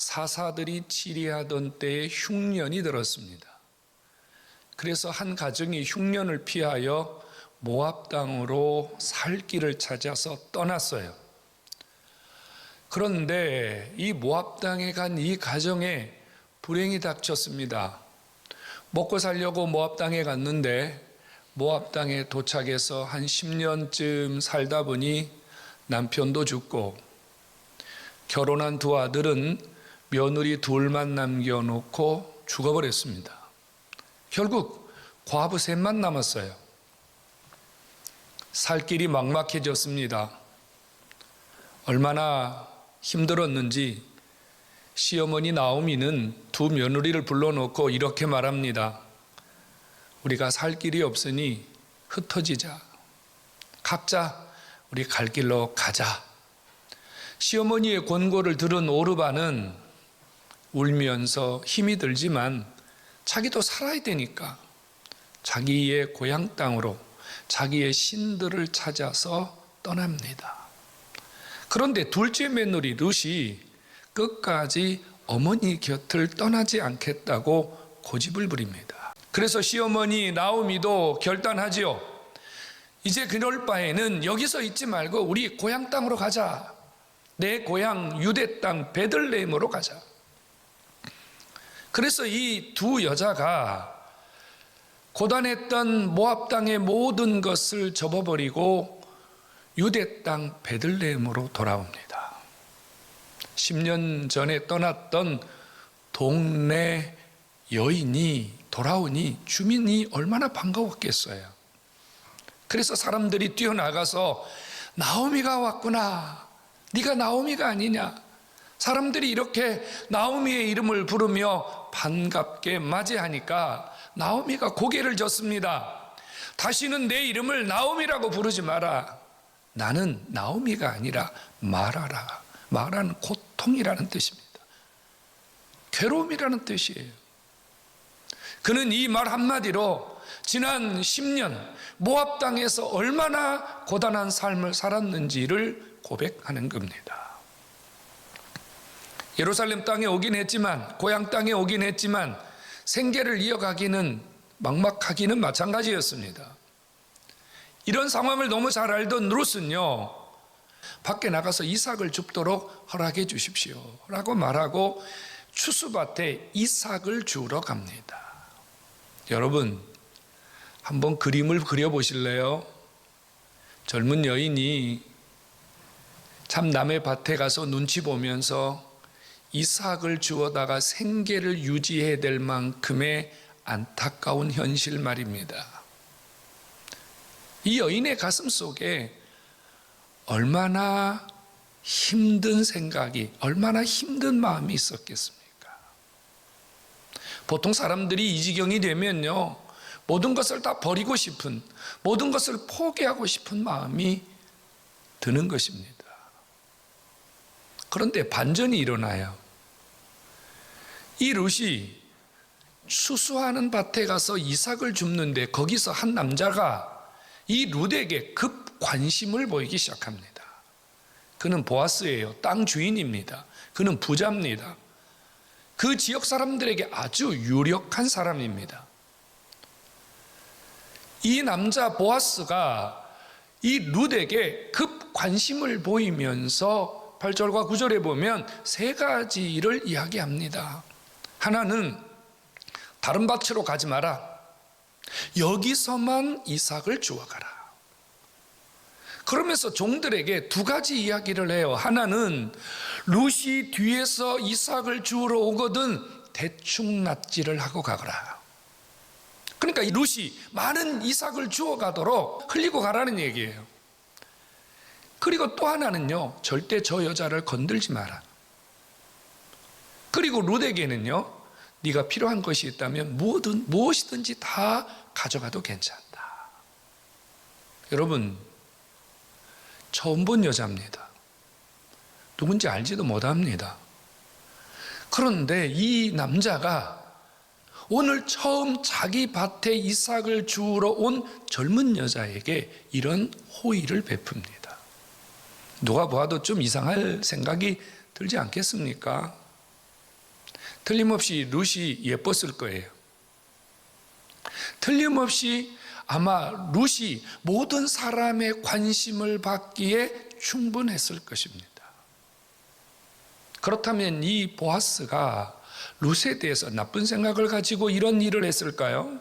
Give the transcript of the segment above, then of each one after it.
사사들이 치리하던 때에 흉년이 들었습니다. 그래서 한 가정이 흉년을 피하여 모압 땅으로 살 길을 찾아서 떠났어요. 그런데 이 모압 땅에 간 이 가정에 불행이 닥쳤습니다. 먹고 살려고 모압 땅에 갔는데 모압 땅에 도착해서 한 10년쯤 살다 보니 남편도 죽고 결혼한 두 아들은 며느리 둘만 남겨놓고 죽어버렸습니다. 결국 과부 셋만 남았어요. 살 길이 막막해졌습니다. 얼마나 힘들었는지 시어머니 나오미는 두 며느리를 불러놓고 이렇게 말합니다. 우리가 살 길이 없으니 흩어지자. 각자 우리 갈 길로 가자. 시어머니의 권고를 들은 오르반은 울면서 힘이 들지만 자기도 살아야 되니까 자기의 고향 땅으로 자기의 신들을 찾아서 떠납니다. 그런데 둘째 며느리 룻이 끝까지 어머니 곁을 떠나지 않겠다고 고집을 부립니다. 그래서 시어머니 나오미도 결단하지요. 이제 그럴 바에는 여기서 있지 말고 우리 고향 땅으로 가자. 내 고향 유대 땅 베들레헴으로 가자. 그래서 이 두 여자가 고단했던 모압 땅의 모든 것을 접어버리고 유대 땅 베들레헴으로 돌아옵니다. 10년 전에 떠났던 동네 여인이 돌아오니 주민이 얼마나 반가웠겠어요. 그래서 사람들이 뛰어나가서 나오미가 왔구나. 네가 나오미가 아니냐. 사람들이 이렇게 나오미의 이름을 부르며 반갑게 맞이하니까 나오미가 고개를 졌습니다. 다시는 내 이름을 나오미라고 부르지 마라. 나는 나오미가 아니라 마라라. 마라는 고통이라는 뜻입니다. 괴로움이라는 뜻이에요. 그는 이 말 한마디로 지난 10년 모압 땅에서 얼마나 고단한 삶을 살았는지를 고백하는 겁니다. 예루살렘 땅에 오긴 했지만, 고향 땅에 오긴 했지만 생계를 이어가기는 막막하기는 마찬가지였습니다. 이런 상황을 너무 잘 알던 룻은요, 밖에 나가서 이삭을 줍도록 허락해 주십시오 라고 말하고 추수밭에 이삭을 주우러 갑니다. 여러분, 한번 그림을 그려보실래요? 젊은 여인이 참 남의 밭에 가서 눈치 보면서 이삭을 주워다가 생계를 유지해야 될 만큼의 안타까운 현실 말입니다. 이 여인의 가슴 속에 얼마나 힘든 생각이, 얼마나 힘든 마음이 있었겠습니까? 보통 사람들이 이 지경이 되면요, 모든 것을 다 버리고 싶은, 모든 것을 포기하고 싶은 마음이 드는 것입니다. 그런데 반전이 일어나요. 이 룻이 추수하는 밭에 가서 이삭을 줍는데 거기서 한 남자가 이 룻에게 급 관심을 보이기 시작합니다. 그는 보아스예요. 땅 주인입니다. 그는 부자입니다. 그 지역 사람들에게 아주 유력한 사람입니다. 이 남자 보아스가 이 룻에게 급 관심을 보이면서 8절과 9절에 보면 세 가지를 이야기합니다. 하나는 다른 밭으로 가지 마라. 여기서만 이삭을 주워가라. 그러면서 종들에게 두 가지 이야기를 해요. 하나는 룻이 뒤에서 이삭을 주우러 오거든 대충 낫지를 하고 가거라. 그러니까 이 룻이 많은 이삭을 주워가도록 흘리고 가라는 얘기예요. 그리고 또 하나는요, 절대 저 여자를 건들지 마라. 그리고 룻에게는요, 네가 필요한 것이 있다면 무엇이든지 다 가져가도 괜찮다. 여러분, 처음 본 여자입니다. 누군지 알지도 못합니다. 그런데 이 남자가 오늘 처음 자기 밭에 이삭을 주우러 온 젊은 여자에게 이런 호의를 베풉니다. 누가 보아도 좀 이상할 생각이 들지 않겠습니까? 틀림없이 룻이 예뻤을 거예요. 틀림없이 아마 룻이 모든 사람의 관심을 받기에 충분했을 것입니다. 그렇다면 이 보아스가 룻에 대해서 나쁜 생각을 가지고 이런 일을 했을까요?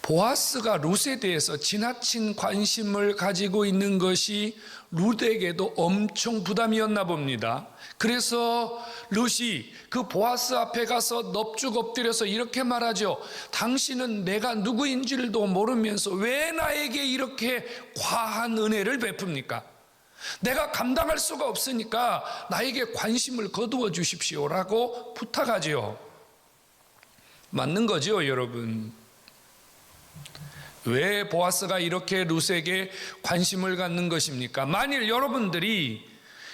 보아스가 룻에 대해서 지나친 관심을 가지고 있는 것이 룻에게도 엄청 부담이었나 봅니다. 그래서 룻이 그 보아스 앞에 가서 넙죽 엎드려서 이렇게 말하죠. 당신은 내가 누구인지도 모르면서 왜 나에게 이렇게 과한 은혜를 베풉니까? 내가 감당할 수가 없으니까 나에게 관심을 거두어 주십시오라고 부탁하지요. 맞는 거죠, 여러분. 왜 보아스가 이렇게 룻에게 관심을 갖는 것입니까? 만일 여러분들이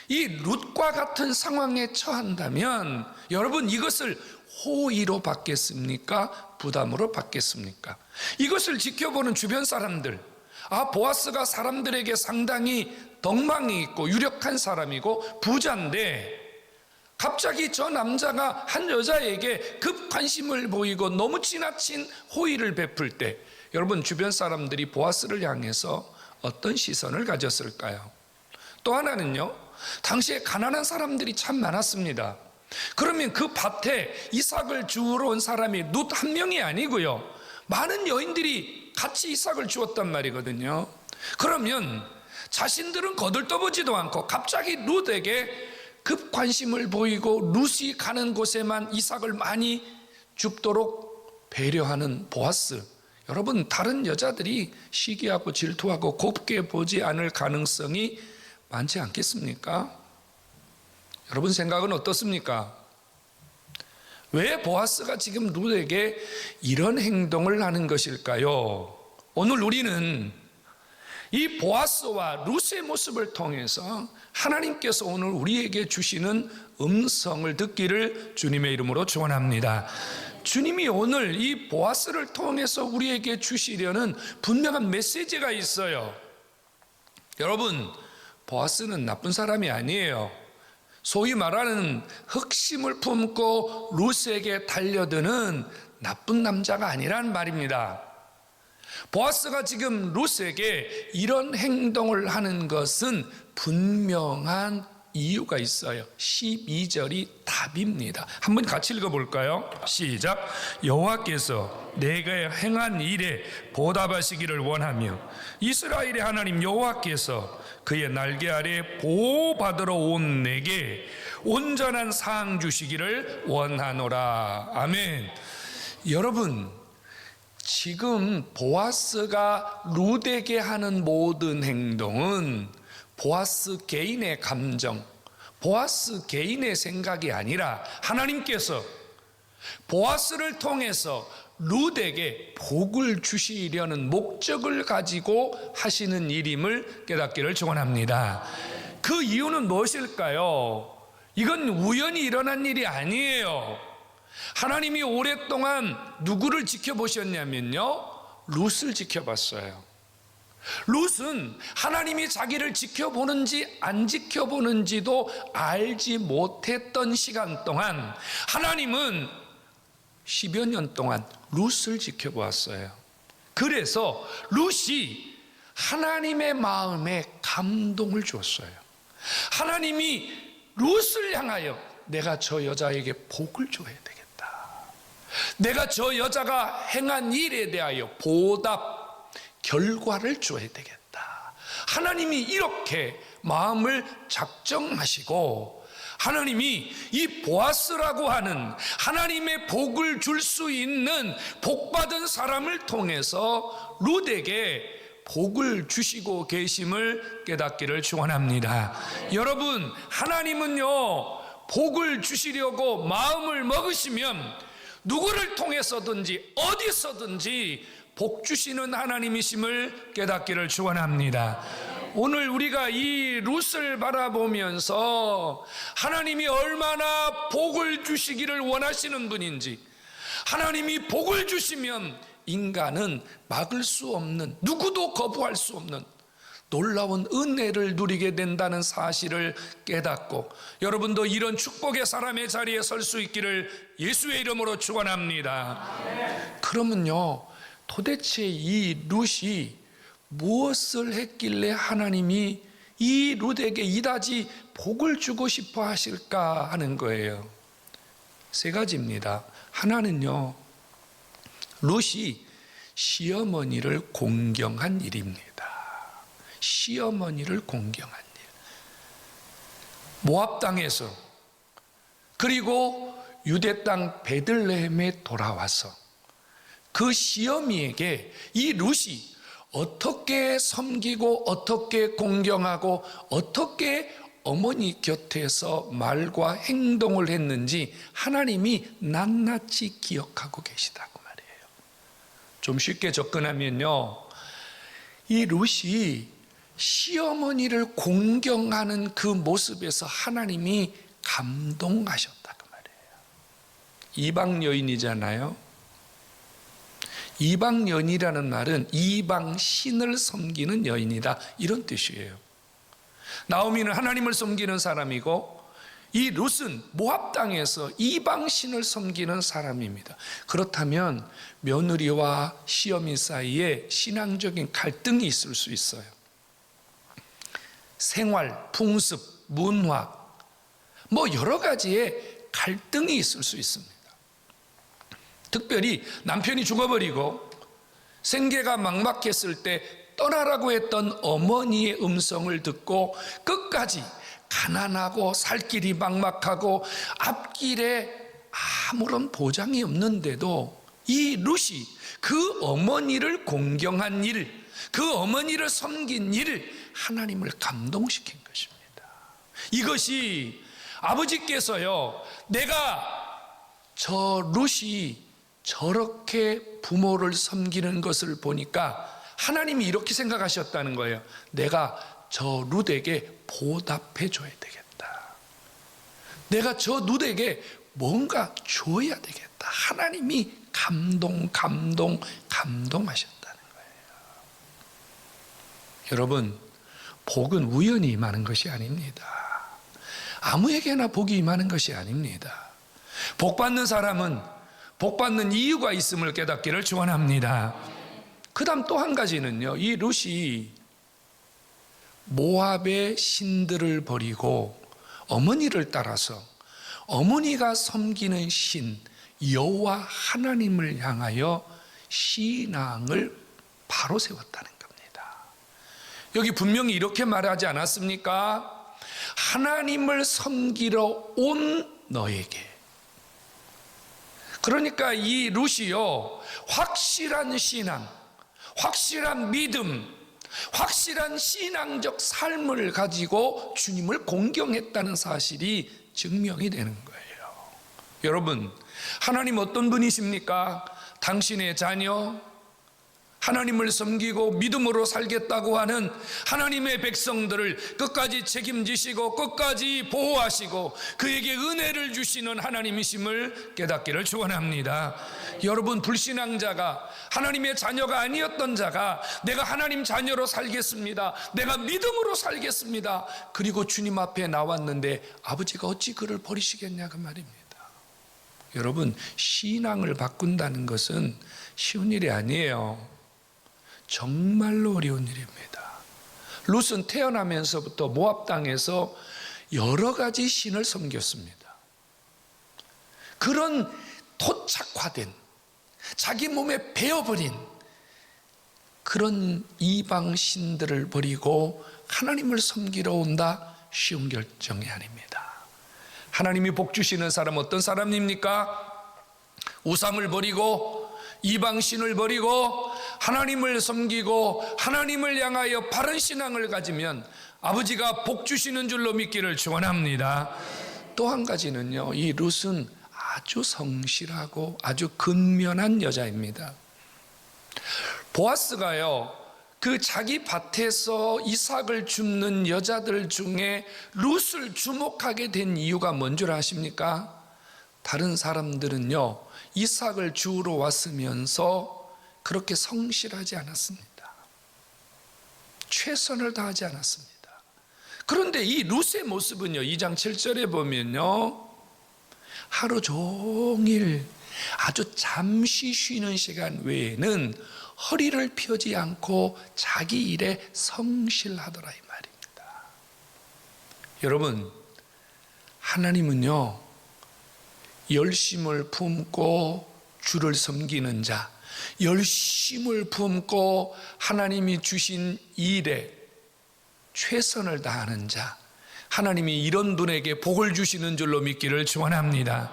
이 룻과 같은 상황에 처한다면 여러분 이것을 호의로 받겠습니까? 부담으로 받겠습니까? 이것을 지켜보는 주변 사람들, 보아스가 사람들에게 상당히 덕망이 있고 유력한 사람이고 부자인데 갑자기 저 남자가 한 여자에게 급 관심을 보이고 너무 지나친 호의를 베풀 때 여러분 주변 사람들이 보아스를 향해서 어떤 시선을 가졌을까요? 또 하나는요, 당시에 가난한 사람들이 참 많았습니다. 그러면 그 밭에 이삭을 주우러 온 사람이 룻 한 명이 아니고요, 많은 여인들이 같이 이삭을 주었단 말이거든요. 그러면 자신들은 거들떠보지도 않고 갑자기 룻에게 급 관심을 보이고 룻이 가는 곳에만 이삭을 많이 줍도록 배려하는 보아스, 여러분 다른 여자들이 시기하고 질투하고 곱게 보지 않을 가능성이 많지 않겠습니까? 여러분 생각은 어떻습니까? 왜 보아스가 지금 룻에게 이런 행동을 하는 것일까요? 오늘 우리는 이 보아스와 룻의 모습을 통해서 하나님께서 오늘 우리에게 주시는 음성을 듣기를 주님의 이름으로 축원합니다. 주님이 오늘 이 보아스를 통해서 우리에게 주시려는 분명한 메시지가 있어요. 여러분, 보아스는 나쁜 사람이 아니에요. 소위 말하는 흑심을 품고 룻에게 달려드는 나쁜 남자가 아니란 말입니다. 보아스가 지금 룻에게 이런 행동을 하는 것은 분명한 이유가 있어요. 12절이 답입니다. 한번 같이 읽어볼까요? 시작. 여호와께서 내가 행한 일에 보답하시기를 원하며 이스라엘의 하나님 여호와께서 그의 날개 아래 보호받으러 온 내게 온전한 상 주시기를 원하노라. 아멘. 여러분, 지금 보아스가 룻에게 하는 모든 행동은 보아스 개인의 감정, 보아스 개인의 생각이 아니라 하나님께서 보아스를 통해서 룻에게 복을 주시려는 목적을 가지고 하시는 일임을 깨닫기를 축원합니다. 그 이유는 무엇일까요? 이건 우연히 일어난 일이 아니에요. 하나님이 오랫동안 누구를 지켜보셨냐면요, 룻을 지켜봤어요. 룻은 하나님이 자기를 지켜보는지 안 지켜보는지도 알지 못했던 시간 동안 하나님은 10여 년 동안 룻을 지켜보았어요. 그래서 룻이 하나님의 마음에 감동을 주었어요. 하나님이 룻을 향하여 내가 저 여자에게 복을 줘야 되겠다, 내가 저 여자가 행한 일에 대하여 보답 결과를 줘야 되겠다, 하나님이 이렇게 마음을 작정하시고 하나님이 이 보아스라고 하는 하나님의 복을 줄 수 있는 복받은 사람을 통해서 룻에게 복을 주시고 계심을 깨닫기를 축원합니다. 여러분, 하나님은요, 복을 주시려고 마음을 먹으시면 누구를 통해서든지 어디서든지 복 주시는 하나님이심을 깨닫기를 축원합니다. 오늘 우리가 이 룻을 바라보면서 하나님이 얼마나 복을 주시기를 원하시는 분인지, 하나님이 복을 주시면 인간은 막을 수 없는, 누구도 거부할 수 없는 놀라운 은혜를 누리게 된다는 사실을 깨닫고 여러분도 이런 축복의 사람의 자리에 설 수 있기를 예수의 이름으로 축원합니다. 그러면요, 도대체 이 룻이 무엇을 했길래 하나님이 이 룻에게 이다지 복을 주고 싶어 하실까 하는 거예요. 세 가지입니다. 하나는요, 룻이 시어머니를 공경한 일입니다. 시어머니를 공경한 일. 모압 땅에서 그리고 유대 땅 베들레헴에 돌아와서 그 시어미에게 이 룻이 어떻게 섬기고 어떻게 공경하고 어떻게 어머니 곁에서 말과 행동을 했는지 하나님이 낱낱이 기억하고 계시다고 말이에요. 좀 쉽게 접근하면요, 이 룻이 시어머니를 공경하는 그 모습에서 하나님이 감동하셨다고 말이에요. 이방 여인이잖아요. 이방 여인이라는 말은 이방 신을 섬기는 여인이다, 이런 뜻이에요. 나오미는 하나님을 섬기는 사람이고 이 룻은 모압 땅에서 이방 신을 섬기는 사람입니다. 그렇다면 며느리와 시어미 사이에 신앙적인 갈등이 있을 수 있어요. 생활, 풍습, 문화, 여러 가지의 갈등이 있을 수 있습니다. 특별히 남편이 죽어버리고 생계가 막막했을 때 떠나라고 했던 어머니의 음성을 듣고 끝까지 가난하고 살 길이 막막하고 앞길에 아무런 보장이 없는데도 이 룻이 그 어머니를 공경한 일, 그 어머니를 섬긴 일을 하나님을 감동시킨 것입니다. 이것이 아버지께서요, 내가 저 룻이 저렇게 부모를 섬기는 것을 보니까 하나님이 이렇게 생각하셨다는 거예요. 내가 저 룻에게 보답해 줘야 되겠다. 내가 저 룻에게 뭔가 줘야 되겠다. 하나님이 감동하셨다는 거예요. 여러분, 복은 우연히 임하는 것이 아닙니다. 아무에게나 복이 임하는 것이 아닙니다. 복 받는 사람은 복 받는 이유가 있음을 깨닫기를 축원합니다. 그 다음 또 한 가지는요, 이 룻이 모압의 신들을 버리고 어머니를 따라서 어머니가 섬기는 신 여호와 하나님을 향하여 신앙을 바로 세웠다는 겁니다. 여기 분명히 이렇게 말하지 않았습니까? 하나님을 섬기러 온 너에게. 그러니까 이 룻이요, 확실한 신앙, 확실한 믿음, 확실한 신앙적 삶을 가지고 주님을 공경했다는 사실이 증명이 되는 거예요. 여러분, 하나님 어떤 분이십니까? 당신의 자녀, 하나님을 섬기고 믿음으로 살겠다고 하는 하나님의 백성들을 끝까지 책임지시고 끝까지 보호하시고 그에게 은혜를 주시는 하나님이심을 깨닫기를 축원합니다. 여러분, 불신앙자가, 하나님의 자녀가 아니었던 자가 내가 하나님 자녀로 살겠습니다, 내가 믿음으로 살겠습니다, 그리고 주님 앞에 나왔는데 아버지가 어찌 그를 버리시겠냐 그 말입니다. 여러분, 신앙을 바꾼다는 것은 쉬운 일이 아니에요. 정말로 어려운 일입니다. 룻은 태어나면서부터 모압 땅에서 여러 가지 신을 섬겼습니다. 그런 토착화된, 자기 몸에 배어버린 그런 이방 신들을 버리고 하나님을 섬기러 온다, 쉬운 결정이 아닙니다. 하나님이 복 주시는 사람 어떤 사람입니까? 우상을 버리고 이방신을 버리고 하나님을 섬기고 하나님을 향하여 바른 신앙을 가지면 아버지가 복 주시는 줄로 믿기를 축원합니다. 또 한 가지는요, 이 룻은 아주 성실하고 아주 근면한 여자입니다. 보아스가요, 그 자기 밭에서 이삭을 줍는 여자들 중에 룻을 주목하게 된 이유가 뭔 줄 아십니까? 다른 사람들은요, 이삭을 주우러 왔으면서 그렇게 성실하지 않았습니다. 최선을 다하지 않았습니다. 그런데 이 룻의 모습은요, 2장 7절에 보면요, 하루 종일 아주 잠시 쉬는 시간 외에는 허리를 펴지 않고 자기 일에 성실하더라, 이 말입니다. 여러분, 하나님은요, 열심을 품고 주를 섬기는 자, 열심을 품고 하나님이 주신 일에 최선을 다하는 자, 하나님이 이런 분에게 복을 주시는 줄로 믿기를 축원합니다.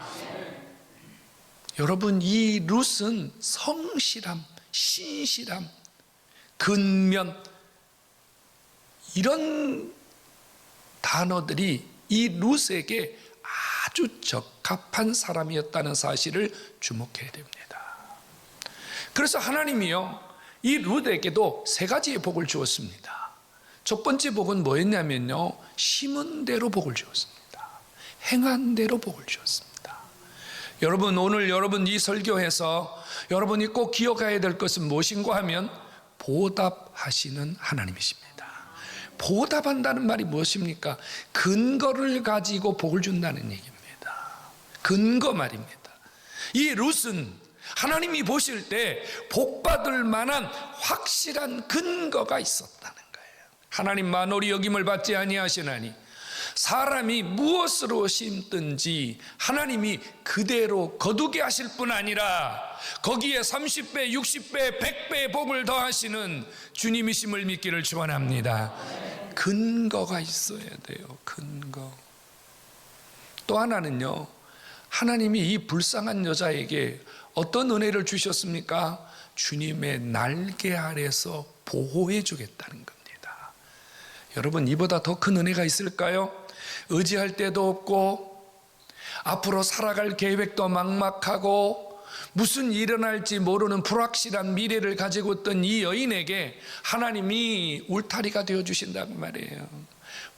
여러분, 이 룻은 성실함, 신실함, 근면, 이런 단어들이 이 룻에게 아주 적합한 사람이었다는 사실을 주목해야 됩니다. 그래서 하나님이요, 이 룻에게도 세 가지의 복을 주었습니다. 첫 번째 복은 뭐였냐면요, 심은 대로 복을 주었습니다. 행한 대로 복을 주었습니다. 여러분, 오늘 여러분 이 설교에서 여러분이 꼭 기억해야 될 것은 무엇인가 하면 보답하시는 하나님이십니다. 보답한다는 말이 무엇입니까? 근거를 가지고 복을 준다는 얘기입니다. 근거 말입니다. 이 룻은 하나님이 보실 때 복받을 만한 확실한 근거가 있었다는 거예요. 하나님 만홀히 여김을 받지 아니하시나니 사람이 무엇으로 심든지 하나님이 그대로 거두게 하실 뿐 아니라 거기에 30배, 60배, 100배의 복을 더하시는 주님이심을 믿기를 축원합니다. 근거가 있어야 돼요. 근거. 또 하나는요, 하나님이 이 불쌍한 여자에게 어떤 은혜를 주셨습니까? 주님의 날개 아래서 보호해 주겠다는 겁니다. 여러분, 이보다 더 큰 은혜가 있을까요? 의지할 데도 없고 앞으로 살아갈 계획도 막막하고 무슨 일어날지 모르는 불확실한 미래를 가지고 있던 이 여인에게 하나님이 울타리가 되어주신다는 말이에요.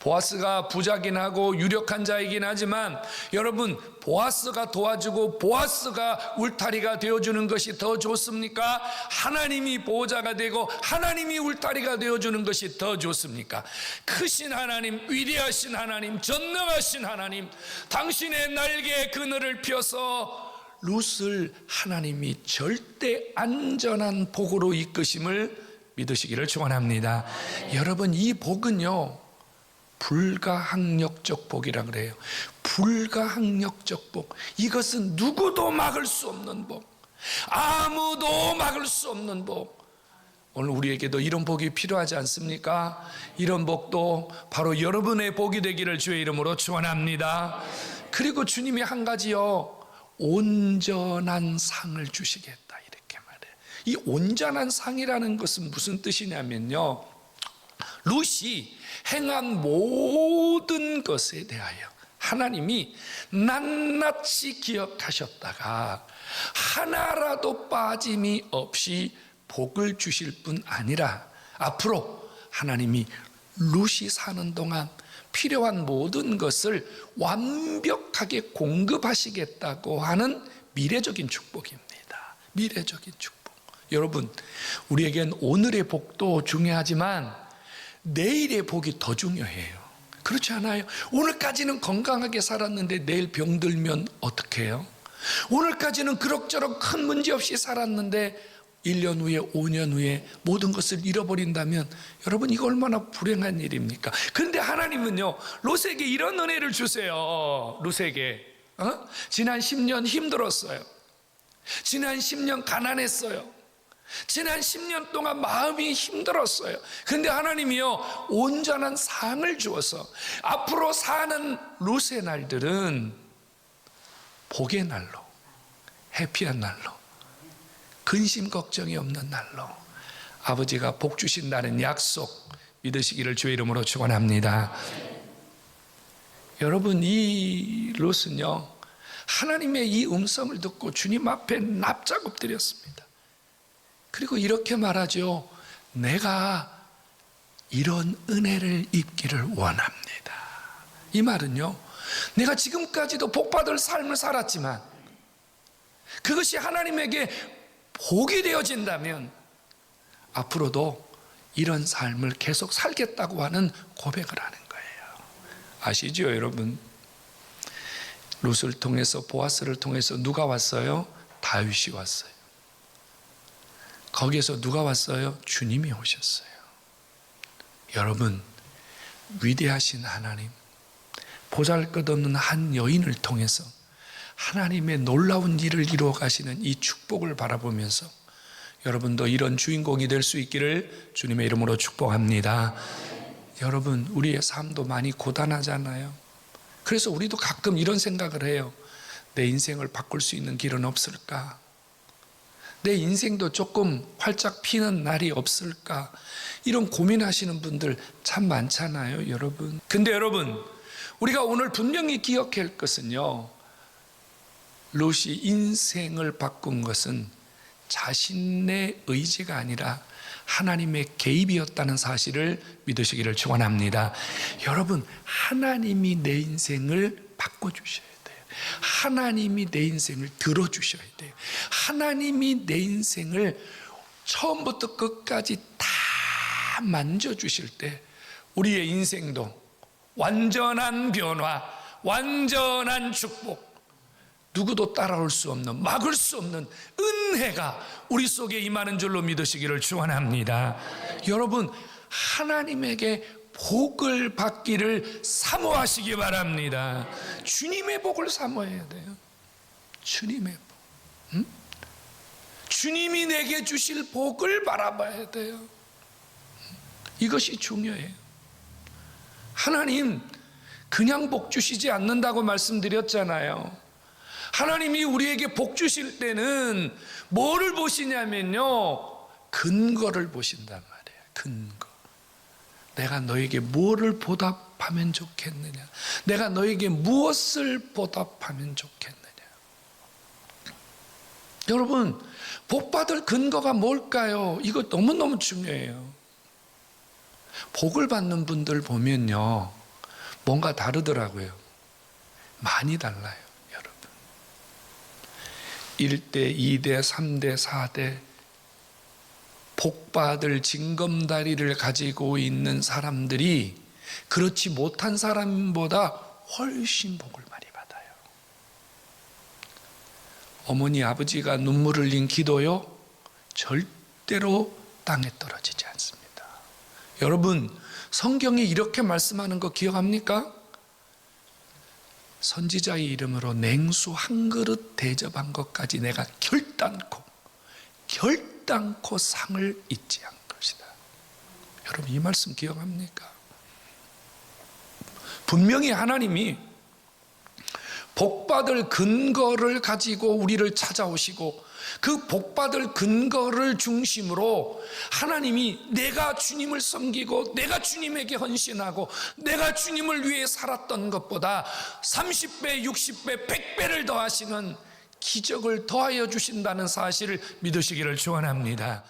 보아스가 부자긴 하고 유력한 자이긴 하지만 여러분, 보아스가 도와주고 보아스가 울타리가 되어주는 것이 더 좋습니까? 하나님이 보호자가 되고 하나님이 울타리가 되어주는 것이 더 좋습니까? 크신 하나님, 위대하신 하나님, 전능하신 하나님, 당신의 날개에 그늘을 펴서 룻을 하나님이 절대 안전한 복으로 이끄심을 믿으시기를 축원합니다. 여러분, 이 복은요, 불가항력적 복이라 그래요. 불가항력적 복. 이것은 누구도 막을 수 없는 복, 아무도 막을 수 없는 복. 오늘 우리에게도 이런 복이 필요하지 않습니까? 이런 복도 바로 여러분의 복이 되기를 주의 이름으로 축원합니다. 그리고 주님이 한 가지요, 온전한 상을 주시겠다, 이렇게 말해요. 이 온전한 상이라는 것은 무슨 뜻이냐면요, 룻이 행한 모든 것에 대하여 하나님이 낱낱이 기억하셨다가 하나라도 빠짐이 없이 복을 주실 뿐 아니라 앞으로 하나님이 룻이 사는 동안 필요한 모든 것을 완벽하게 공급하시겠다고 하는 미래적인 축복입니다. 미래적인 축복. 여러분, 우리에겐 오늘의 복도 중요하지만 내일의 복이 더 중요해요. 그렇지 않아요? 오늘까지는 건강하게 살았는데 내일 병들면 어떻게 해요? 오늘까지는 그럭저럭 큰 문제 없이 살았는데 1년 후에 5년 후에 모든 것을 잃어버린다면 여러분, 이거 얼마나 불행한 일입니까? 그런데 하나님은요, 롯에게 이런 은혜를 주세요. 롯에게 지난 10년 힘들었어요. 지난 10년 가난했어요. 지난 10년 동안 마음이 힘들었어요. 그런데 하나님이요, 온전한 상을 주어서 앞으로 사는 룻의 날들은 복의 날로, 해피한 날로, 근심 걱정이 없는 날로 아버지가 복 주신다는 약속 믿으시기를 주의 이름으로 축원합니다. 여러분, 이 롯은요, 하나님의 이 음성을 듣고 주님 앞에 납작 엎드렸습니다. 그리고 이렇게 말하죠. 내가 이런 은혜를 입기를 원합니다. 이 말은요, 내가 지금까지도 복받을 삶을 살았지만 그것이 하나님에게 복이 되어진다면 앞으로도 이런 삶을 계속 살겠다고 하는 고백을 하는 거예요. 아시죠, 여러분? 룻을 통해서, 보아스를 통해서 누가 왔어요? 다윗이 왔어요. 거기에서 누가 왔어요? 주님이 오셨어요. 여러분, 위대하신 하나님, 보잘것없는 한 여인을 통해서 하나님의 놀라운 일을 이루어 가시는 이 축복을 바라보면서 여러분도 이런 주인공이 될 수 있기를 주님의 이름으로 축복합니다. 여러분, 우리의 삶도 많이 고단하잖아요. 그래서 우리도 가끔 이런 생각을 해요. 내 인생을 바꿀 수 있는 길은 없을까? 내 인생도 조금 활짝 피는 날이 없을까? 이런 고민하시는 분들 참 많잖아요, 여러분. 근데 여러분, 우리가 오늘 분명히 기억해야 할 것은요, 룻이 인생을 바꾼 것은 자신의 의지가 아니라 하나님의 개입이었다는 사실을 믿으시기를 축원합니다. 여러분, 하나님이 내 인생을 바꿔주셔야 돼요. 하나님이 내 인생을 들어주셔야 돼요. 하나님이 내 인생을 처음부터 끝까지 다 만져주실 때 우리의 인생도 완전한 변화, 완전한 축복, 누구도 따라올 수 없는, 막을 수 없는 은혜가 우리 속에 임하는 줄로 믿으시기를 축원합니다. 여러분, 하나님에게 복을 받기를 사모하시기 바랍니다. 주님의 복을 사모해야 돼요. 주님의 복. 주님이 내게 주실 복을 바라봐야 돼요. 이것이 중요해요. 하나님 그냥 복 주시지 않는다고 말씀드렸잖아요. 하나님이 우리에게 복 주실 때는 뭐를 보시냐면요, 근거를 보신단 말이에요. 근거. 내가 너에게 뭐를 보답하면 좋겠느냐, 내가 너에게 무엇을 보답하면 좋겠느냐. 여러분, 복받을 근거가 뭘까요? 이거 너무너무 중요해요. 복을 받는 분들 보면요, 뭔가 다르더라고요. 많이 달라요. 1대, 2대, 3대, 4대 복받을 징검다리를 가지고 있는 사람들이 그렇지 못한 사람보다 훨씬 복을 많이 받아요. 어머니, 아버지가 눈물 흘린 기도요, 절대로 땅에 떨어지지 않습니다. 여러분, 성경이 이렇게 말씀하는 거 기억합니까? 선지자의 이름으로 냉수 한 그릇 대접한 것까지 내가 결단코 상을 잊지 않을 것이다. 여러분, 이 말씀 기억합니까? 분명히 하나님이 복받을 근거를 가지고 우리를 찾아오시고 그 복받을 근거를 중심으로 하나님이 내가 주님을 섬기고 내가 주님에게 헌신하고 내가 주님을 위해 살았던 것보다 30배, 60배, 100배를 더하시는 기적을 더하여 주신다는 사실을 믿으시기를 축원합니다.